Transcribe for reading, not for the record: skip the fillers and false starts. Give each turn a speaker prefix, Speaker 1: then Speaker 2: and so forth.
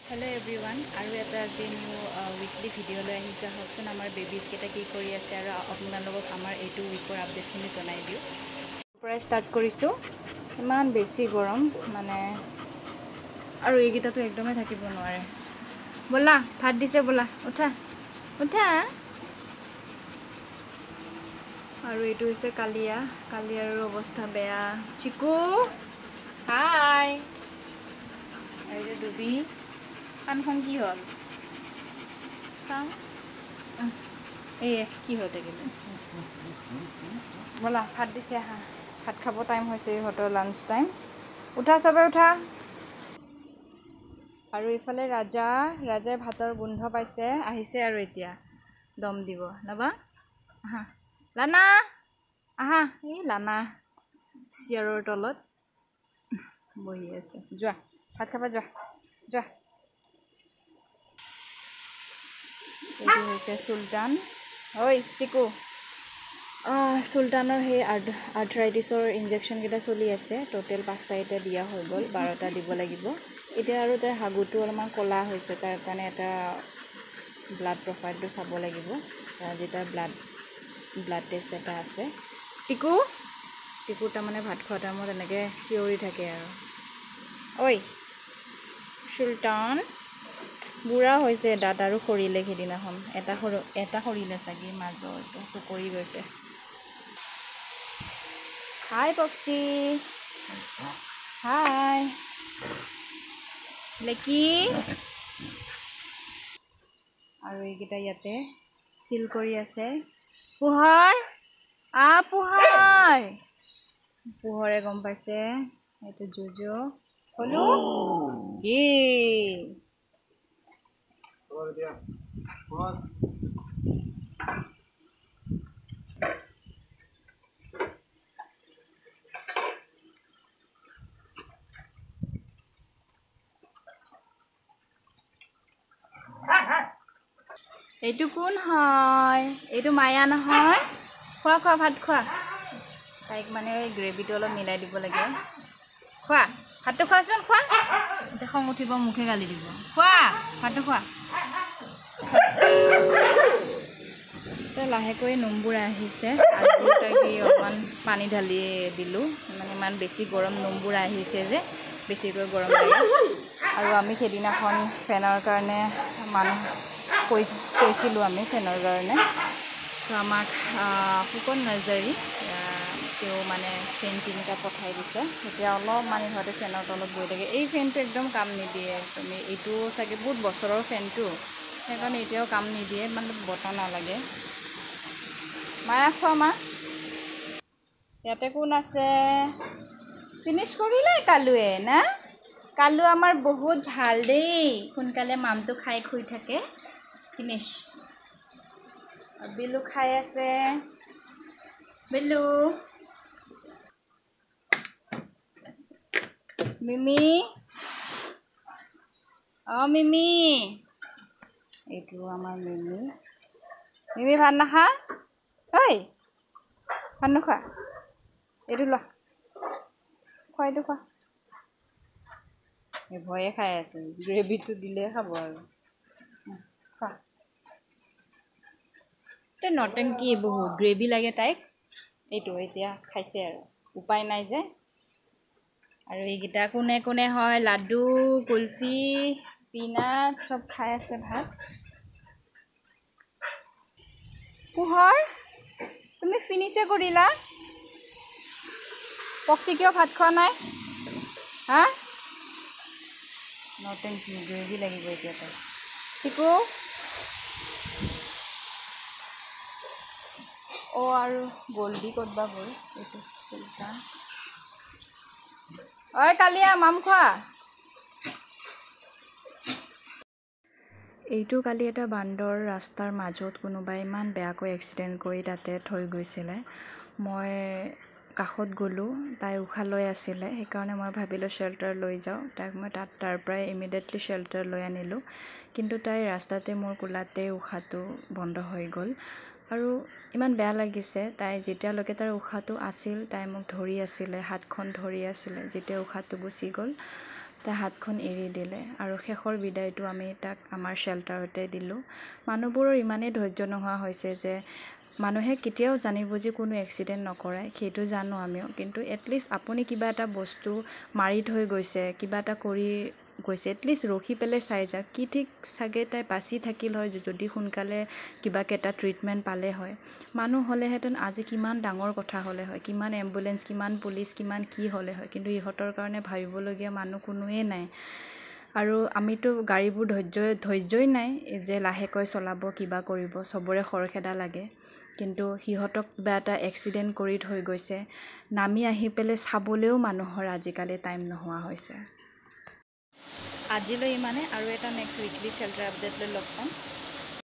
Speaker 1: Hello everyone, আৰু এটা যে নিউ উইকলি ভিডিঅ' লৈ আহিছে হকচোন আমাৰ বেবিজ কেইটা কি কৰি আছে আৰু আপোনালোকক আমাৰ এইটো উইকৰ আপডেটখিনি জনাই দিওঁ। পৰা ষ্টাৰ্ট কৰিছোঁ। ইমান বেছি গৰম মানে আৰু এইকেইটাতো একদমেই থাকিব নোৱাৰে। ব'লা ভাত দিছে, ব'লা উঠা উঠা। আৰু এইটো হৈছে কালিয়াৰ অৱস্থা বেয়া। চিকু হাই, আৰু ডুবি কাণখন কি হ'ল চাওঁ। কি হৈ থাকিলে, ব'লা ভাত দিছে, আহা ভাত খাব টাইম হৈছে, ইহঁতৰ লাঞ্চ টাইম। উঠা চবে উঠা। আৰু ইফালে ৰাজাই ভাতৰ গোন্ধ পাইছে, আহিছে আৰু এতিয়া দম দিব। নাবা আহা লানা, আহা। এই লানা চিয়াৰৰ তলত বহি আছে। যোৱা ভাত খাবা, যোৱা। এইটো হৈছে চুলতান। ঐ টিকু, চুলতানৰ সেই আৰ্থৰাইটিছৰ ইনজেকশ্যনকেইটা চলি আছে। টোটেল 5টা এতিয়া দিয়া হৈ গ'ল, 12টা দিব লাগিব এতিয়া। আৰু তাৰ হাগুটো অলপমান ক'লা হৈছে, তাৰ কাৰণে এটা ব্লাড প্ৰফাইলটো চাব লাগিব। যেতিয়া ব্লাড টেষ্ট এটা আছে। টিকু তাৰমানে ভাত খোৱা টাইমত এনেকৈ চিঞৰি থাকে আৰু। ঐ চুলতান বুঢ়া হৈছে, দাঁত আৰু সৰিলে সিদিনাখন। এটা সৰিলে চাগে, মাজৰটো পৰি গৈছে। হাই পপচি, হাই লেকি। আৰু এইকেইটা ইয়াতে চিল কৰি আছে। পোহৰে গম পাইছে এইটো জুজু হলো কি। এইটো কোন হয়? এইটো মায়া নহয়। খোৱা ভাত খোৱা। তাইক মানে গ্ৰেভিটো অলপ মিলাই দিব লাগে। খোৱা ভাতটো, খোৱাচোন খোৱা। এতিয়া খং উঠিব, মুখে গালি দিব। খোৱা ভাতটো, খোৱা। লাহেকৈ নোমবোৰ আহিছে। আজি তাইক অকণমান পানী ঢালি দিলোঁ, মানে ইমান বেছি গৰম নোমবোৰ আহিছে যে, বেছিকৈ গৰম লাগে। আৰু আমি সেইদিনাখন ফেনৰ কাৰণে কৈছিলোঁ আমি ফেনৰ কাৰণে। তো আমাক ফুকন নাৰ্জাৰী তেওঁ মানে ফেন 3টা পঠাই দিছে। এতিয়া অলপমান ইহঁতে ফেনৰ তলত বহি থাকে। এই ফেনটো একদম কাম নিদিয়ে। তুমি এইটো চাগে বহুত বছৰৰ ফেনটো, সেইকাৰণে এতিয়াও কাম নিদিয়ে, মানে বতাহ নালাগে। মায়া খোৱা মা। ইয়াতে কোন আছে? ফিনিছ কৰিলে কালুৱে না? কালু আমাৰ বহুত ভাল দেই, সোনকালে মামটো খাই শুই থাকে। ফিনিছ। বিলু খাই আছে। বিলু, মিমি, মিমি। এইটো আমাৰ মিমি ভাত নাখা? ঐ ভাত নোখোৱা? এইটো লোৱা, খোৱা, এইটো খোৱা। এই ভয়ে খাই আছে, গ্ৰেভিটো দিলে খাব আৰু। খোৱা। তাই নটেংকি বহুত, গ্ৰেভি লাগে তাইক। এইটো এতিয়া খাইছে আৰু, উপায় নাই যে। আৰু এইকেইটা কোনে হয়? লাডু, কুলফি, পিনাট চব খাই আছে ভাত। পোহৰ, তুমি ফিনিছে কৰিলা? পক্সি কিয় ভাত খোৱা নাই? হা? নটেংকি, গ্ৰেভি লাগিব এতিয়া তাই। টিকু, আৰু গল্ডি ক'তবা গ'ল? এইটো চুলতান। ঐ কালিয়া, মাম খোৱা। এইটো কালি এটা বান্দৰ ৰাস্তাৰ মাজত কোনোবাই ইমান বেয়াকৈ এক্সিডেণ্ট কৰি তাতে থৈ গৈছিলে। মই কাষত গ'লোঁ, তাই উশাহ লৈ আছিলে, সেইকাৰণে মই ভাবিলোঁ শ্বেল্টাৰ লৈ যাওঁ তাইক। মই তাৰ পৰাই ইমিডিয়েটলি শ্বেল্টাৰ লৈ আনিলোঁ। কিন্তু তাই ৰাস্তাতে মোৰ কোলাতে উশাহটো বন্ধ হৈ গ'ল। আৰু ইমান বেয়া লাগিছে, তাই যেতিয়ালৈকে তাৰ উশাহটো আছিল, তাই মোক ধৰি আছিলে, হাতখন ধৰি আছিলে। যেতিয়া উশাহটো গুচি গ'ল, তাই হাতখন এৰি দিলে আৰু শেষৰ বিদায়টো আমি তাক আমাৰ শ্বেল্টাৰতে দিলোঁ। মানুহবোৰৰ ইমানেই ধৈৰ্য নোহোৱা হৈছে যে মানুহে কেতিয়াও জানি বুজি কোনো এক্সিডেণ্ট নকৰে, সেইটো জানো আমিও, কিন্তু এটলিষ্ট আপুনি কিবা এটা বস্তু মাৰি থৈ গৈছে, কিবা এটা কৰি গৈছে, এটলিষ্ট ৰখি পেলাই চাই যাওক। কি ঠিক চাগে তাই বাচি থাকিল হয় যদি সোনকালে কিবাকে এটা ট্ৰিটমেণ্ট পালে হয়। মানুহ হ'লেহেঁতেন আজি কিমান ডাঙৰ কথা হ'লে হয়, কিমান এম্বুলেঞ্চ, কিমান পুলিচ, কিমান কি হ'লে হয়, কিন্তু ইহঁতৰ কাৰণে ভাবিবলগীয়া মানুহ কোনোৱেই নাই। আৰু আমিতো গাড়ীবোৰ ধৈৰ্যই নাই যে লাহেকৈ চলাব, কিবা কৰিব, চবৰে খৰখেদা লাগে। কিন্তু সিহঁতক কিবা এটা এক্সিডেণ্ট কৰি থৈ গৈছে, নামি আহি পেলাই চাবলৈও মানুহৰ আজিকালি টাইম নোহোৱা হৈছে। আজিলৈ ইমানে, আৰু এটা নেক্সট উইকলি শ্বেল্টাৰ আপডেট লৈ লগ পাম।